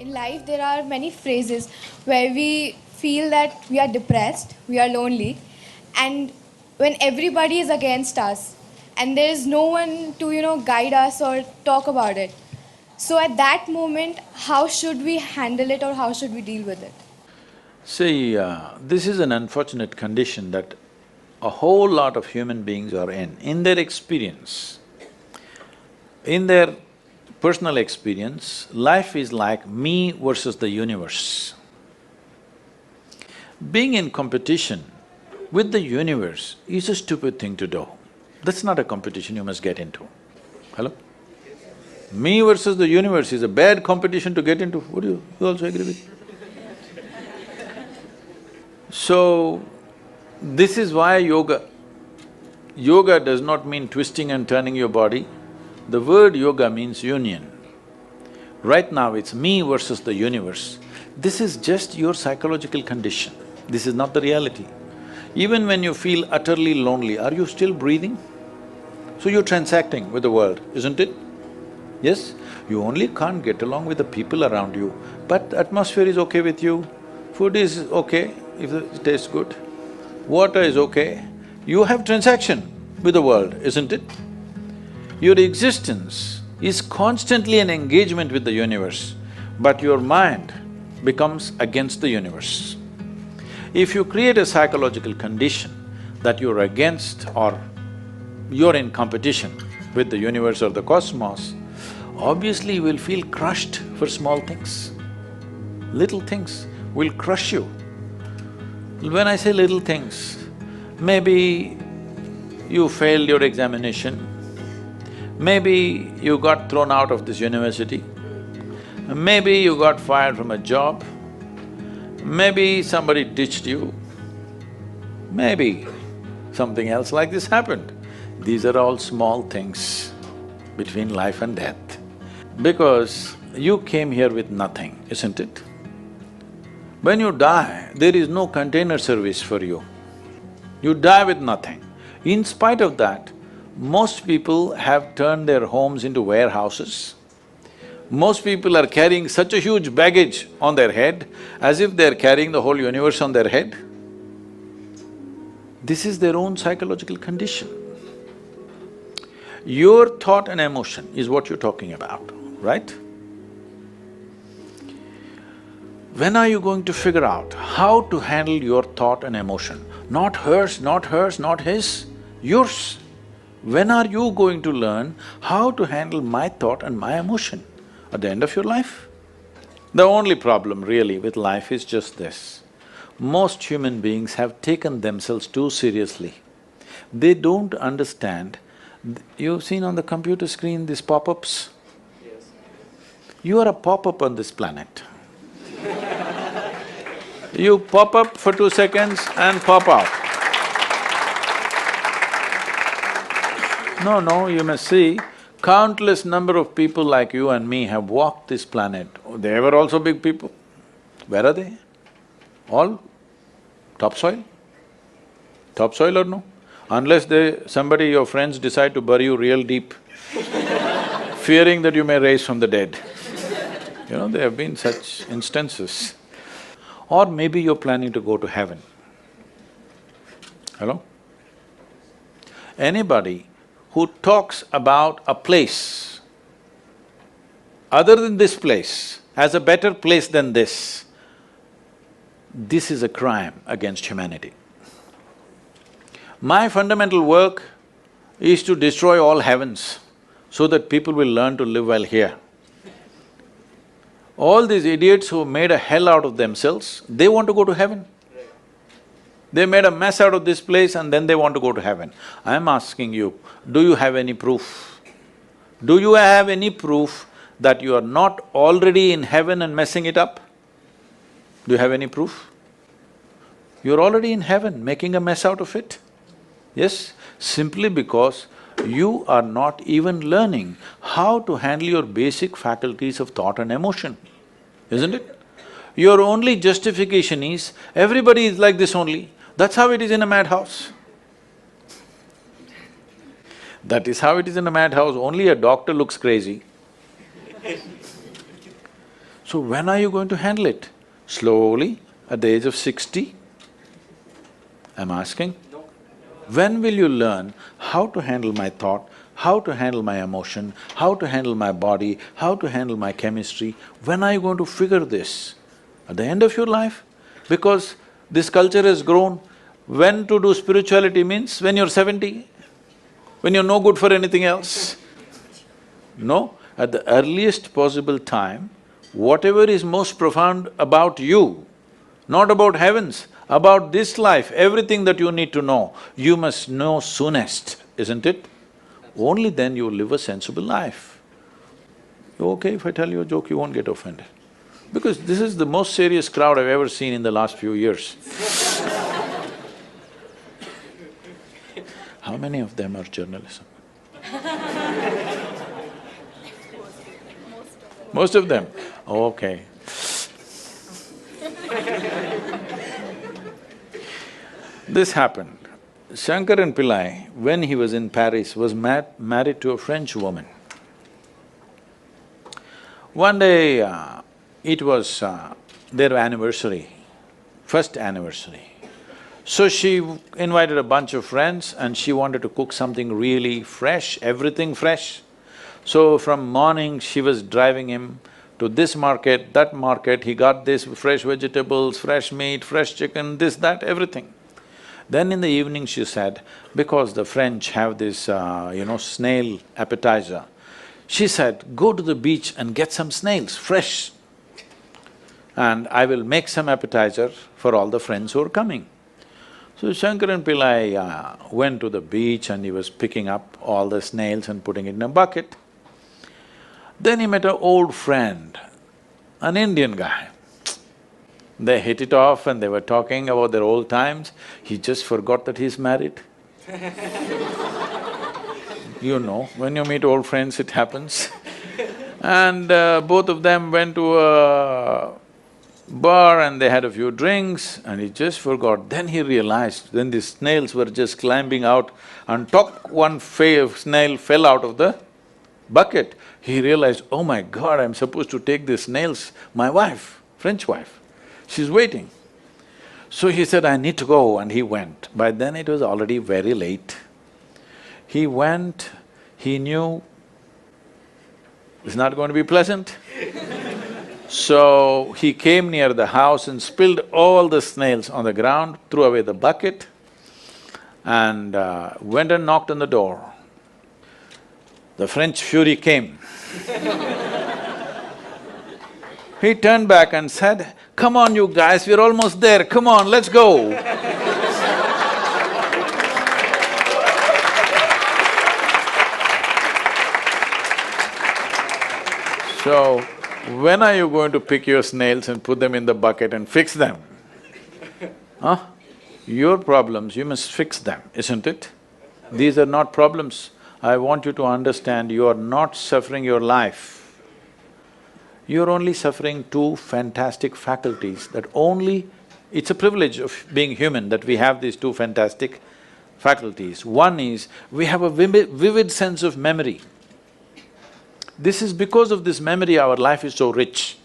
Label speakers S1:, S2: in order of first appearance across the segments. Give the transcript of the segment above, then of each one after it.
S1: In life, there are many phrases where we feel that we are depressed, we are lonely, and when everybody is against us, and there is no one to, guide us or talk about it. So, at that moment, how should we handle it or how should we deal with it?
S2: See, this is an unfortunate condition that a whole lot of human beings are in. In their experience, in their personal experience, life is like me versus the universe. Being in competition with the universe is a stupid thing to do. That's not a competition you must get into. Hello? Me versus the universe is a bad competition to get into. Would you also agree with me? So, this is why yoga does not mean twisting and turning your body. The word yoga means union. Right now it's me versus the universe. This is just your psychological condition. This is not the reality. Even when you feel utterly lonely, are you still breathing? So you're transacting with the world, isn't it? Yes? You only can't get along with the people around you, but the atmosphere is okay with you, food is okay if it tastes good, water is okay. You have transaction with the world, isn't it? Your existence is constantly an engagement with the universe, but your mind becomes against the universe. If you create a psychological condition that you're against or you're in competition with the universe or the cosmos, obviously you will feel crushed for small things. Little things will crush you. When I say little things, maybe you failed your examination, maybe you got thrown out of this university, maybe you got fired from a job, maybe somebody ditched you, maybe something else like this happened. These are all small things between life and death. Because you came here with nothing, isn't it? When you die, there is no container service for you. You die with nothing. In spite of that, most people have turned their homes into warehouses. Most people are carrying such a huge baggage on their head, as if they're carrying the whole universe on their head. This is their own psychological condition. Your thought and emotion is what you're talking about, right? When are you going to figure out how to handle your thought and emotion? Not hers, not hers, not his, yours. When are you going to learn how to handle my thought and my emotion? At the end of your life? The only problem really with life is just this. Most human beings have taken themselves too seriously. They don't understand. You've seen on the computer screen these pop-ups? Yes. You are a pop-up on this planet. You pop up for 2 seconds and pop out. No, you must see, countless number of people like you and me have walked this planet. They were also big people. Where are they? All topsoil? Topsoil or no? Unless somebody, your friends decide to bury you real deep, fearing that you may rise from the dead. You know, there have been such instances. Or maybe you're planning to go to heaven. Hello? Anybody who talks about a place other than this place as a better place than this is a crime against humanity. My fundamental work is to destroy all heavens so that people will learn to live well here. All these idiots who made a hell out of themselves, they want to go to heaven. They made a mess out of this place and then they want to go to heaven. I'm asking you, do you have any proof? Do you have any proof that you are not already in heaven and messing it up? Do you have any proof? You're already in heaven, making a mess out of it. Yes, simply because you are not even learning how to handle your basic faculties of thought and emotion, isn't it? Your only justification is, everybody is like this only, that's how it is in a madhouse. That is how it is in a madhouse, only a doctor looks crazy. So when are you going to handle it? Slowly, at the age of 60? I'm asking. When will you learn how to handle my thought, how to handle my emotion, how to handle my body, how to handle my chemistry? When are you going to figure this? At the end of your life? Because this culture has grown, when to do spirituality means when you're 70, when you're no good for anything else. No, at the earliest possible time, whatever is most profound about you, not about heavens, about this life, everything that you need to know, you must know soonest, isn't it? Only then you will live a sensible life. You okay if I tell you a joke, you won't get offended? Because this is the most serious crowd I've ever seen in the last few years. How many of them are journalism? Most of them? Okay. This happened. Shankaran Pillai, when he was in Paris, was married to a French woman. One day, it was their anniversary, first anniversary. So she invited a bunch of friends and she wanted to cook something really fresh, everything fresh. So from morning, she was driving him to this market, that market, he got this fresh vegetables, fresh meat, fresh chicken, this, that, everything. Then in the evening she said, because the French have this, snail appetizer, she said, go to the beach and get some snails, fresh, and I will make some appetizer for all the friends who are coming. So Shankaran Pillai went to the beach and he was picking up all the snails and putting it in a bucket. Then he met an old friend, an Indian guy. They hit it off and they were talking about their old times. He just forgot that he's married. You know, when you meet old friends, it happens. And both of them went to a bar and they had a few drinks and he just forgot. Then he realized, then the snails were just climbing out and one snail fell out of the bucket. He realized, oh my God, I'm supposed to take these snails, my wife, French wife, she's waiting. So he said, I need to go, and he went. By then it was already very late. He went, he knew it's not going to be pleasant. So he came near the house and spilled all the snails on the ground, threw away the bucket and went and knocked on the door. The French fury came. He turned back and said, come on you guys, we're almost there, come on, let's go. So, when are you going to pick your snails and put them in the bucket and fix them? Huh? Your problems, you must fix them, isn't it? These are not problems. I want you to understand, you are not suffering your life. You're only suffering two fantastic faculties that only… It's a privilege of being human that we have these two fantastic faculties. One is, we have a vivid sense of memory. This is because of this memory our life is so rich,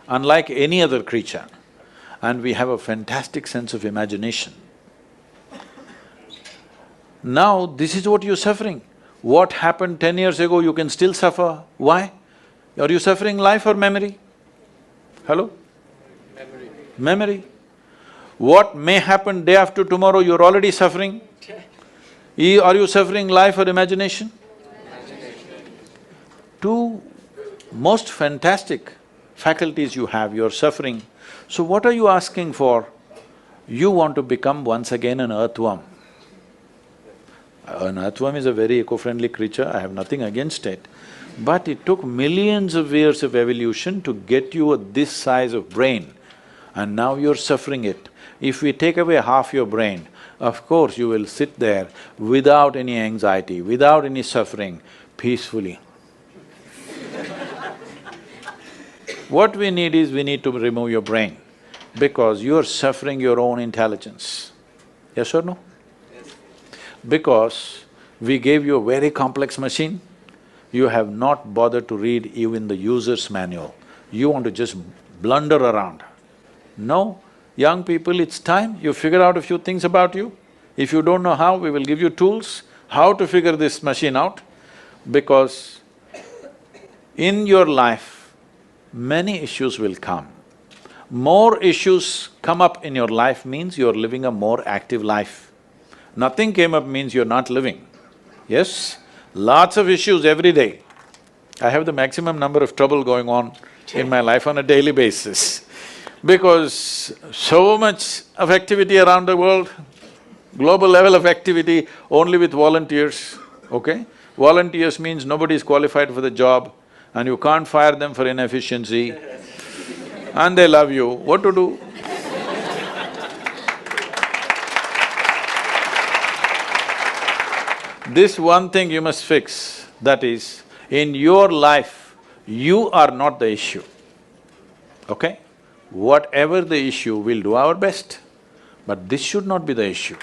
S2: unlike any other creature. And we have a fantastic sense of imagination. Now, this is what you're suffering. What happened 10 years ago, you can still suffer. Why? Are you suffering life or memory? Hello? Memory. What may happen day after tomorrow, you're already suffering. Are you suffering life or imagination? Two most fantastic faculties you have, you're suffering. So what are you asking for? You want to become once again an earthworm. An earthworm is a very eco-friendly creature, I have nothing against it. But it took millions of years of evolution to get you this size of brain, and now you're suffering it. If we take away half your brain, of course you will sit there without any anxiety, without any suffering, peacefully. What we need is, we need to remove your brain, because you're suffering your own intelligence. Yes or no? Because we gave you a very complex machine, you have not bothered to read even the user's manual. You want to just blunder around. No, young people, it's time you figure out a few things about you. If you don't know how, we will give you tools, how to figure this machine out, because in your life, many issues will come. More issues come up in your life means you're living a more active life. Nothing came up means you're not living. Yes? Lots of issues every day. I have the maximum number of trouble going on in my life on a daily basis because so much of activity around the world, global level of activity only with volunteers, okay? Volunteers means nobody is qualified for the job and you can't fire them for inefficiency and they love you, what to do? This one thing you must fix, that is, in your life, you are not the issue, okay? Whatever the issue, we'll do our best, but this should not be the issue.